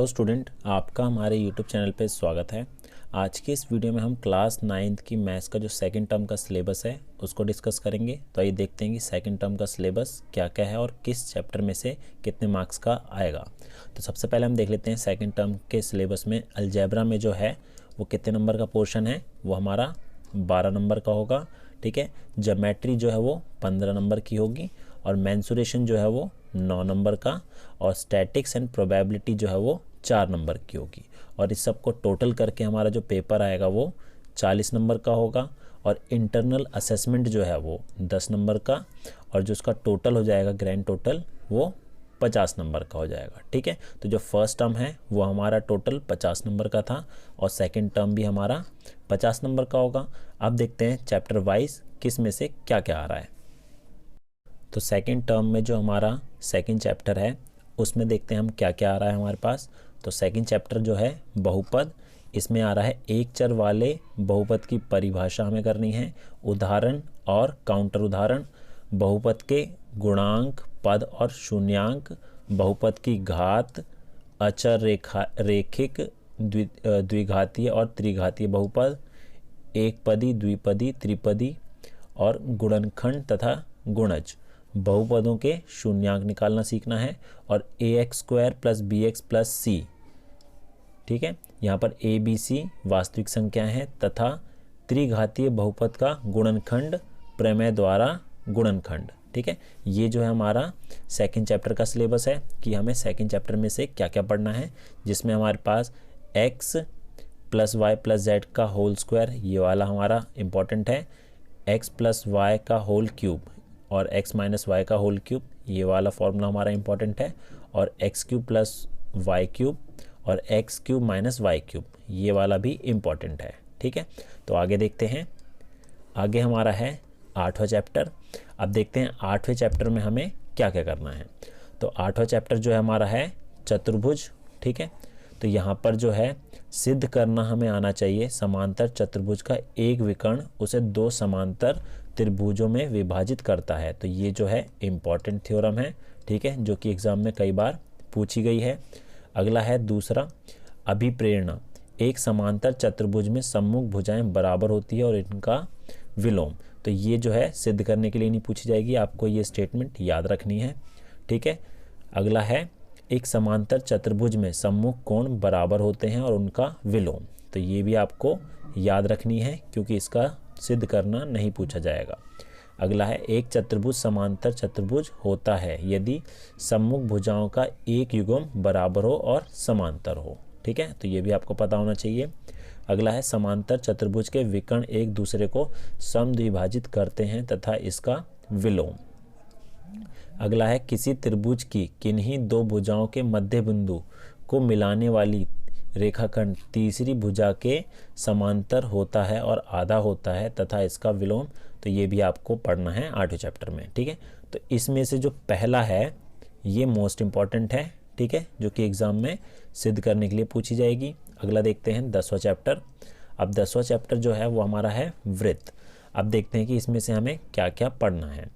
Student, आपका हमारे YouTube channel पे स्वागत है। आज के इस वीडियो में हम क्लास 9th की मैथ्स का जो सेकंड टर्म का सिलेबस है उसको डिस्कस करेंगे। तो आइए देखते हैं कि सेकंड टर्म का सिलेबस क्या क्या है और किस चैप्टर में से कितने मार्क्स का आएगा। तो सबसे पहले हम देख लेते हैं सेकंड टर्म के सिलेबस में अलजेब्रा में जो है वो कितने नंबर का पोर्शन है, वो हमारा 12 नंबर का होगा। ठीक है, ज्योमेट्री जो है वो 15 नंबर की होगी और मेंसुरेशन जो है वो 9 नंबर का और स्टैटिक्स एंड प्रोबेबिलिटी जो है वो 4 नंबर की होगी। और इस सब को टोटल करके हमारा जो पेपर आएगा वो 40 नंबर का होगा और इंटरनल असेसमेंट जो है वो 10 नंबर का और जो उसका टोटल हो जाएगा ग्रैंड टोटल वो 50 नंबर का हो जाएगा। ठीक है, तो जो फर्स्ट टर्म है वो हमारा टोटल 50 नंबर का था और सेकंड टर्म भी हमारा 50 नंबर का होगा। अब देखते हैं चैप्टर वाइज किस में से क्या क्या आ रहा है। तो सेकंड टर्म में जो हमारा सेकंड चैप्टर है उसमें देखते हैं हम क्या क्या आ रहा है हमारे पास। तो सेकंड चैप्टर जो है बहुपद, इसमें आ रहा है एक चर वाले बहुपद की परिभाषा हमें करनी है, उदाहरण और काउंटर उदाहरण, बहुपद के गुणांक, पद और शून्यांक, बहुपद की घात, अचर रेखिक द्विघातीय और त्रिघातीय बहुपद, एक पदी, द्विपदी, त्रिपदी और गुणनखंड तथा गुणज, बहुपदों के शून्यांक निकालना सीखना है और ax² + bx + c। ठीक है, यहाँ पर a b c वास्तविक संख्याएं हैं तथा त्रिघातीय बहुपद का गुणनखंड प्रमेय द्वारा गुणनखंड। ठीक है, ये जो है हमारा सेकंड चैप्टर का सिलेबस है कि हमें सेकंड चैप्टर में से क्या क्या पढ़ना है, जिसमें हमारे पास x + y + z का होल स्क्वायर, ये वाला हमारा इम्पॉर्टेंट है, x + y का होल क्यूब और x - y का होल क्यूब, ये वाला फॉर्मूला हमारा इम्पॉर्टेंट है, और x³ + y³ और x³ - y³, ये वाला भी इम्पॉर्टेंट है। ठीक है, तो आगे देखते हैं। आगे हमारा है 8वां चैप्टर। अब देखते हैं 8वें चैप्टर में हमें क्या क्या करना है। तो 8वां चैप्टर जो है हमारा है चतुर्भुज। ठीक है, तो यहाँ पर जो है सिद्ध करना हमें आना चाहिए समांतर चतुर्भुज का एक विकर्ण उसे दो समांतर त्रिभुजों में विभाजित करता है। तो ये जो है इम्पॉर्टेंट थ्योरम है। ठीक है, जो कि एग्जाम में कई बार पूछी गई है। अगला है दूसरा, अभिप्रेरणा, एक समांतर चतुर्भुज में सम्मुख भुजाएं बराबर होती है और इनका विलोम। तो ये जो है सिद्ध करने के लिए नहीं पूछी जाएगी, आपको ये स्टेटमेंट याद रखनी है। ठीक है, अगला है एक समांतर चतुर्भुज में सम्मुख कोण बराबर होते हैं और उनका विलोम। तो ये भी आपको याद रखनी है क्योंकि इसका सिद्ध करना नहीं पूछा जाएगा। अगला है एक चतुर्भुज समांतर चतुर्भुज होता है यदि सम्मुख भुजाओं का एक युग्म बराबर हो और समांतर हो। ठीक है, तो ये भी आपको पता होना चाहिए। अगला है समांतर चतुर्भुज के विकर्ण एक दूसरे को समद्विभाजित करते हैं तथा इसका विलोम। अगला है किसी त्रिभुज की किन्हीं दो भुजाओं के मध्य बिंदु को मिलाने वाली रेखाखंड तीसरी भुजा के समांतर होता है और आधा होता है तथा इसका विलोम। तो ये भी आपको पढ़ना है 8वें चैप्टर में। ठीक है, तो इसमें से जो पहला है ये मोस्ट इम्पॉर्टेंट है। ठीक है, जो कि एग्जाम में सिद्ध करने के लिए पूछी जाएगी। अगला देखते हैं 10वां चैप्टर। अब 10वां चैप्टर जो है वो हमारा है वृत्त। अब देखते हैं कि इसमें से हमें क्या क्या पढ़ना है।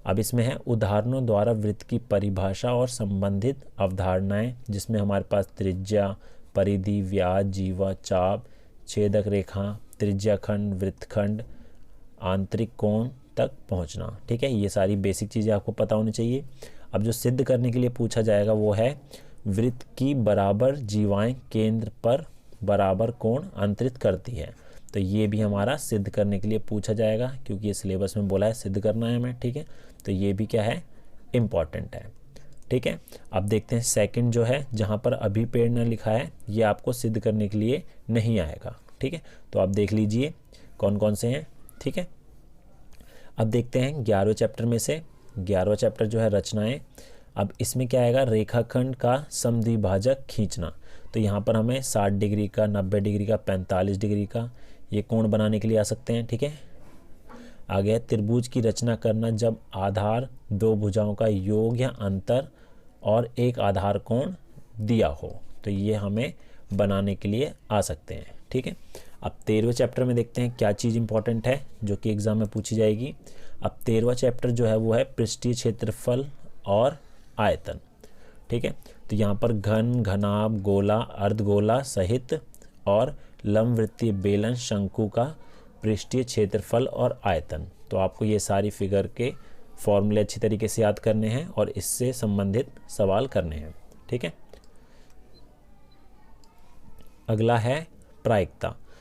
अब इसमें है उदाहरणों द्वारा वृत्त की परिभाषा और संबंधित अवधारणाएं, जिसमें हमारे पास त्रिज्या, परिधि, व्यास, जीवा, चाप, छेदक रेखा, त्रिज्याखंड, वृत्तखंड, आंतरिक कोण तक पहुंचना। ठीक है, ये सारी बेसिक चीज़ें आपको पता होनी चाहिए। अब जो सिद्ध करने के लिए पूछा जाएगा वो है वृत्त की बराबर जीवाएं केंद्र पर बराबर कोण अंतरित करती है। तो ये भी हमारा सिद्ध करने के लिए पूछा जाएगा क्योंकि ये सिलेबस में बोला है सिद्ध करना है हमें। ठीक है, तो ये भी क्या है, इम्पॉर्टेंट है। ठीक है, अब देखते हैं सेकंड जो है जहाँ पर अभिप्रेरणा लिखा है ये आपको सिद्ध करने के लिए नहीं आएगा। ठीक है, तो आप देख लीजिए कौन कौन से हैं। ठीक है, अब देखते हैं 11वें चैप्टर में से। 11वां चैप्टर जो है रचनाएं। अब इसमें क्या आएगा, रेखाखंड का समद्विभाजक खींचना। तो यहाँ पर हमें 60 डिग्री का, 90 डिग्री का, 45 डिग्री का ये कोण बनाने के लिए आ सकते हैं। ठीक है, आ गया त्रिभुज की रचना करना जब आधार दो भुजाओं का योग या अंतर और एक आधार कोण दिया हो। तो ये हमें बनाने के लिए आ सकते हैं। ठीक है, अब 13वें चैप्टर में देखते हैं क्या चीज़ इंपॉर्टेंट है जो कि एग्जाम में पूछी जाएगी। अब 13वां चैप्टर जो है वो है पृष्ठीय क्षेत्रफल और आयतन। ठीक है, तो यहाँ पर घन, घनाभ, गोला, अर्धगोला सहित और लंबवृत्तीय बेलन शंकु का पृष्ठीय क्षेत्रफल और आयतन। तो आपको ये सारी फिगर के फॉर्मूले अच्छी तरीके से याद करने हैं और इससे संबंधित सवाल करने हैं। ठीक है। अगला है प्रायिकता।